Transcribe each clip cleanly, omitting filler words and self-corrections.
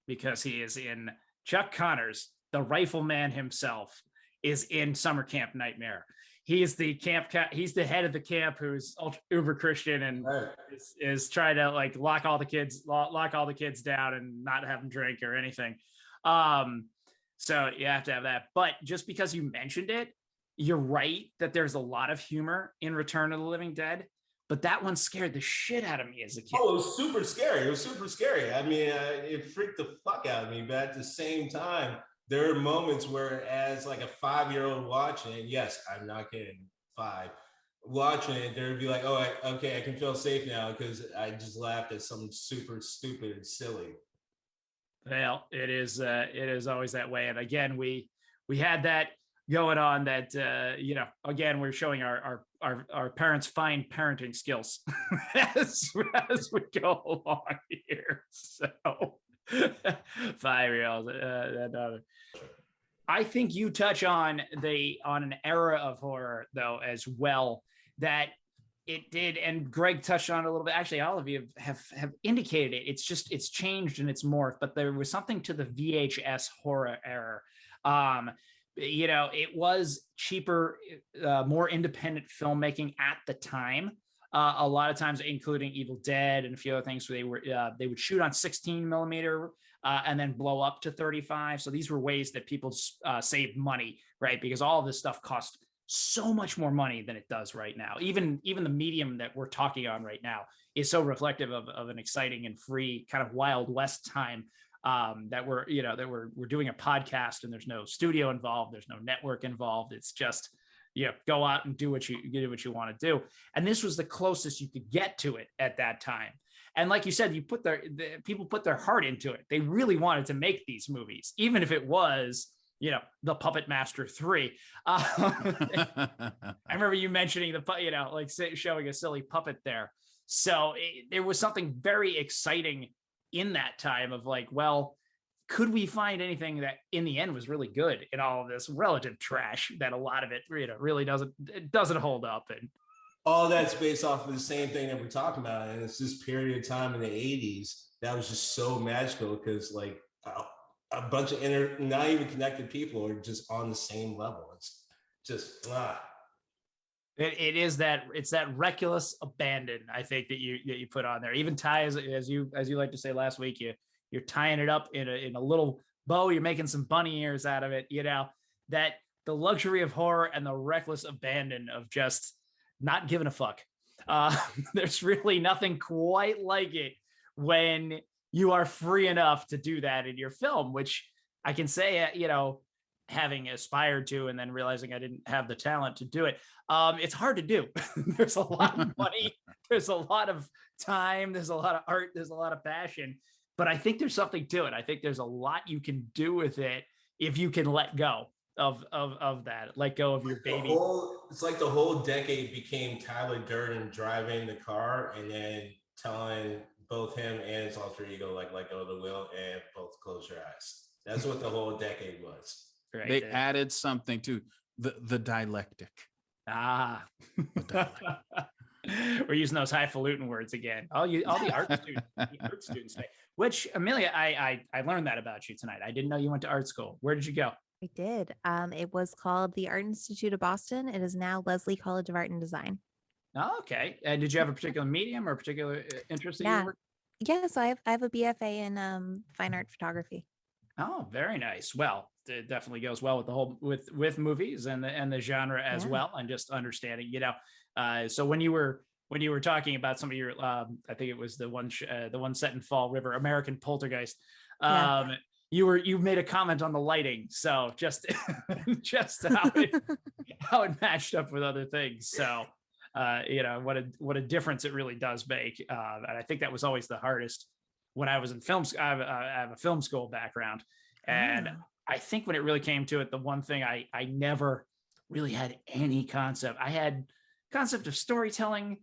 because he is in Chuck Connors, the rifleman himself, is in Summer Camp Nightmare. He is the he's the head of the camp who's uber Christian and is trying to like lock all the kids down and not have them drink or anything. So you have to have that. But just because you mentioned it, you're right that there's a lot of humor in Return of the Living Dead. But that one scared the shit out of me as a kid. Oh, it was super scary. I mean, it freaked the fuck out of me. But at the same time, there are moments where, as like a 5-year-old watching it, yes, I'm not kidding, 5, watching it, there'd be like, oh, okay, I can feel safe now because I just laughed at something super stupid and silly. Well, it is always that way. And again, we had that going on that, again, we're showing our parents' fine parenting skills as we go along here. So 5-year-olds. I think you touch on an era of horror though as well that it did, and Greg touched on it a little bit. Actually, all of you have indicated it. It's changed and it's morphed, but there was something to the VHS horror era. It was cheaper, more independent filmmaking at the time. A lot of times, including Evil Dead and a few other things, where they would shoot on 16 millimeter and then blow up to 35. So these were ways that people saved money, right? Because all of this stuff cost so much more money than it does right now. Even the medium that we're talking on right now is so reflective of an exciting and free kind of Wild West time. That we're doing a podcast and there's no studio involved, there's no network involved. It's just go out and do what you want to do. And this was the closest you could get to it at that time. And like you said, people put their heart into it. They really wanted to make these movies, even if it was the Puppet Master 3. I remember you mentioning showing a silly puppet there. So there was something very exciting in that time of like, well, could we find anything that in the end was really good in all of this relative trash that a lot of it really doesn't hold up? And all that's based off of the same thing that we're talking about. And it's this period of time in the 80s that was just so magical because like a bunch of not even connected people are just on the same level. It's just it's that reckless abandon, I think, that you put on there. Even Ty, as you like to say last week, you're tying it up in a little bow. You're making some bunny ears out of it. That the luxury of horror and the reckless abandon of just not giving a fuck. There's really nothing quite like it when you are free enough to do that in your film, which I can say, having aspired to and then realizing I didn't have the talent to do it. It's hard to do. There's a lot of money. There's a lot of time. There's a lot of art. There's a lot of passion. But I think there's something to it. I think there's a lot you can do with it if you can let go of that. Let go of your baby. It's like the whole decade became Tyler Durden driving the car and then telling both him and his alter ego like let go of the wheel and both close your eyes. That's what the whole decade was. Right. They added something to the dialectic. The dialectic. We're using those highfalutin words again. All the art students say. Which, Amelia, I learned that about you tonight. I didn't know you went to art school. Where did you go? I did. It was called the Art Institute of Boston. It is now Leslie College of Art and Design. Oh, okay. And did you have a particular medium or a particular interest that you were? Yes, I have a BFA in fine art photography. Oh, very nice. Well, it definitely goes well with the whole with movies and the genre as well, and just understanding. So when you were talking about some of your, I think it was the one set in Fall River, American Poltergeist. You made a comment on the lighting, so just how it matched up with other things. So what a difference it really does make. And I think that was always the hardest when I was in films. I have a film school background, and I think when it really came to it, the one thing I never really had any concept. I had concept of storytelling,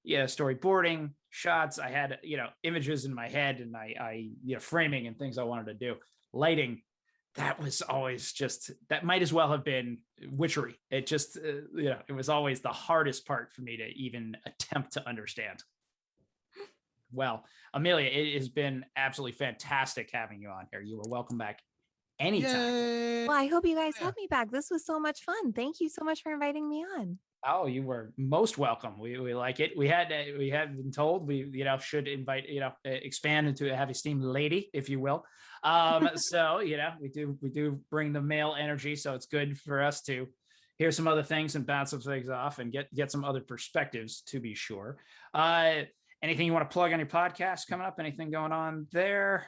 storyboarding, shots. I had images in my head, and I framing and things I wanted to do. Lighting, that was always that might as well have been witchery. It just it was always the hardest part for me to even attempt to understand. Well, Amelia, it has been absolutely fantastic having you on here. You are welcome back anytime. Yay. Well, I hope you guys have me back. This was so much fun. Thank you so much for inviting me on. Oh, you were most welcome. We like it. We had been told we should invite expand into have a Steam Laddie, if you will. So we do bring the male energy, so it's good for us to hear some other things and bounce some things off and get some other perspectives, to be sure. Anything you want to plug on your podcast coming up? Anything going on there?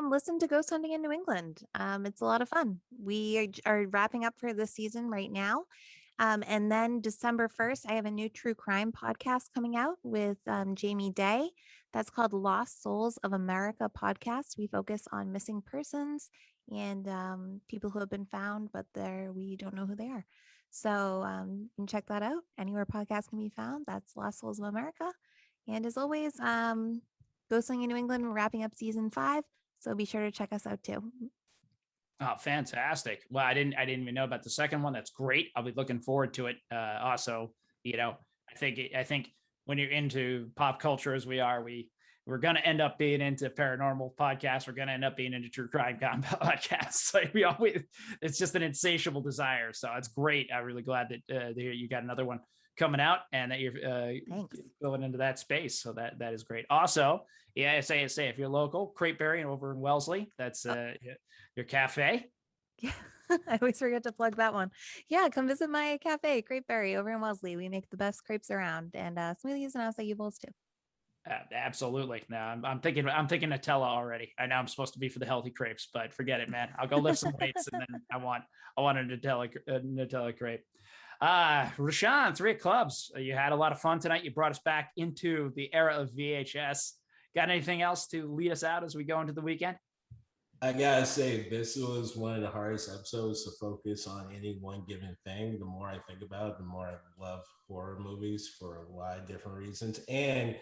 Listen to Ghost Hunting in New England. It's a lot of fun. We are wrapping up for this season right now. And then December 1st, I have a new true crime podcast coming out with Jamie Day. That's called Lost Souls of America podcast. We focus on missing persons and people who have been found, but we don't know who they are. So you can check that out. Anywhere podcasts can be found, that's Lost Souls of America. And as always, Ghost Hunting in New England, we're wrapping up season 5. So be sure to check us out too. Oh, fantastic. Well, I didn't even know about the second one. That's great. I'll be looking forward to it. Also, I think when you're into pop culture as we are, we're going to end up being into paranormal podcasts. We're going to end up being into true crime podcasts. Like it's just an insatiable desire. So it's great. I'm really glad that you got another one coming out and that you're going into that space. So that is great. Also, yeah, say if you're local, Crepeberry over in Wellesley, that's your cafe. Yeah, I always forget to plug that one. Yeah, come visit my cafe, Crepeberry over in Wellesley. We make the best crepes around, and smoothies and acai bowls too. Absolutely. No, I'm thinking Nutella already. I know I'm supposed to be for the healthy crepes, but forget it, man. I'll go lift some weights, and then I want a Nutella crepe. Rashawn, 3 Clubs. You had a lot of fun tonight. You brought us back into the era of VHS. Got anything else to lead us out as we go into the weekend? I gotta say, this was one of the hardest episodes to focus on any one given thing. The more I think about it, the more I love horror movies for a lot of different reasons. And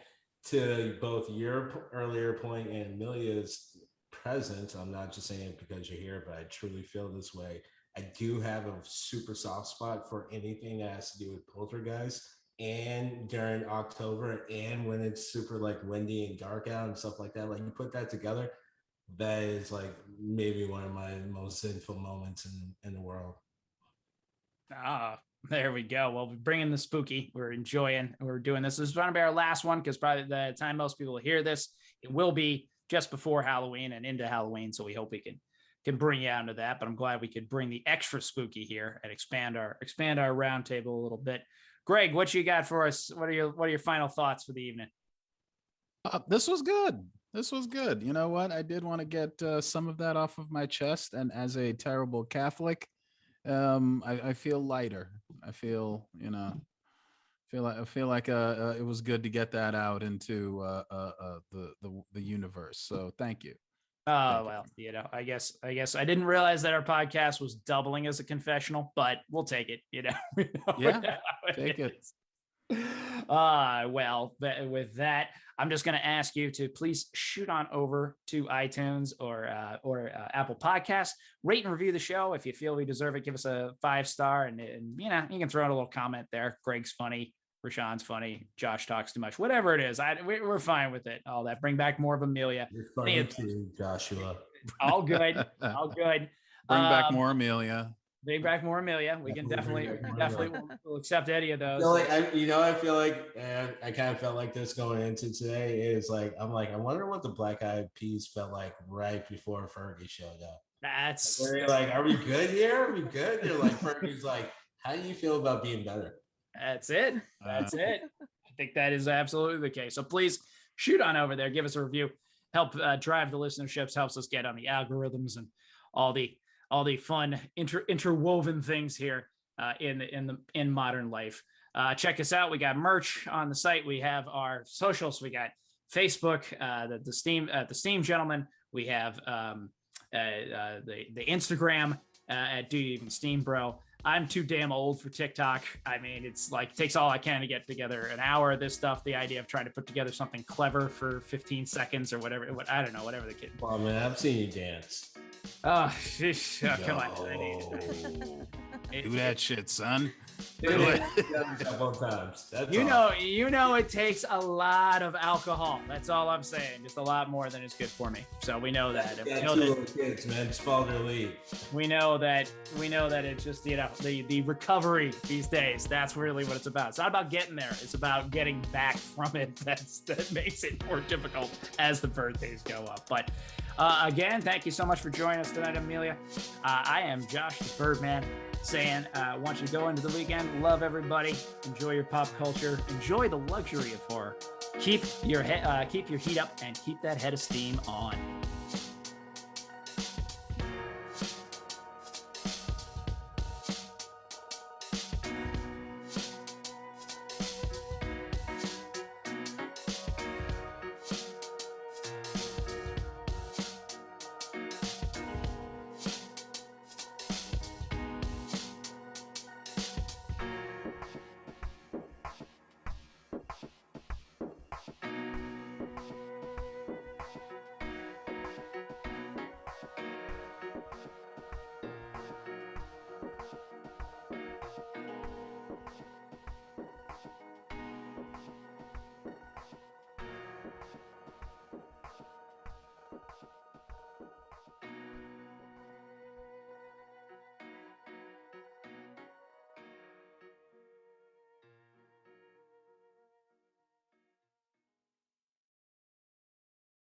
to both your earlier point and Amelia's present, I'm not just saying it because you're here, but I truly feel this way. I do have a super soft spot for anything that has to do with poltergeist. And during October, and when it's super like windy and dark out and stuff like that, like you put that together, that is like maybe one of my most sinful moments in the world. There we go. Well, we're bringing the spooky. We're enjoying. We're doing this. This is going to be our last one because probably the time most people hear this, it will be just before Halloween and into Halloween. So we hope we can bring you out into that. But I'm glad we could bring the extra spooky here and expand our roundtable a little bit. Greg, what you got for us? What are your final thoughts for the evening? This was good. This was good. You know what? I did want to get some of that off of my chest. And as a terrible Catholic, I feel lighter. I feel like it was good to get that out into the universe. So thank you. Well, I guess I didn't realize that our podcast was doubling as a confessional, but we'll take it. Yeah, take it. Well, with that, I'm just going to ask you to please shoot on over to iTunes or Apple Podcasts, rate and review the show if you feel we deserve it. Give us a 5-star, and you can throw in a little comment there. Greg's funny, Rashawn's funny, Josh talks too much, whatever it is. We're fine with it. All that. Bring back more of Amelia. You're funny too, Joshua. All good. All good. Bring back more Amelia. Bring back more Amelia. We can definitely we'll accept any of those. I feel like I kind of felt like this going into today is like, I wonder what the Black Eyed Peas felt like right before Fergie showed up. That's like, are we good here? Are we good? They're like, Fergie's like, how do you feel about being better? That's it. That's it. I think that is absolutely the case. So please shoot on over there. Give us a review. Help drive the listenerships. Helps us get on the algorithms and all the fun interwoven things here in modern life. Check us out. We got merch on the site. We have our socials. We got Facebook, the Steam Gentleman. We have the Instagram at Do You Even Steam Bro. I'm too damn old for TikTok. I mean, it's like takes all I can to get together an hour of this stuff. The idea of trying to put together something clever for 15 seconds or whatever. I don't know, whatever the kid. Well, man, I've seen you dance. Oh, come on. It- Do that shit, son. Did Do it it. a couple of times. That's You all. know, it takes a lot of alcohol. That's all I'm saying. Just a lot more than is good for me. So we know that. Yeah, We know two that. little kids, man. Just follow their lead. We know that it's just, you know, the recovery these days. That's really what it's about. It's not about getting there. It's about getting back from it. That makes it more difficult as the birthdays go up. But again, thank you so much for joining us tonight, Amelia. I am Josh the Birdman, saying want you to go into the weekend, love everybody, enjoy your pop culture, enjoy the luxury of horror. Keep your heat up and keep that head of steam on.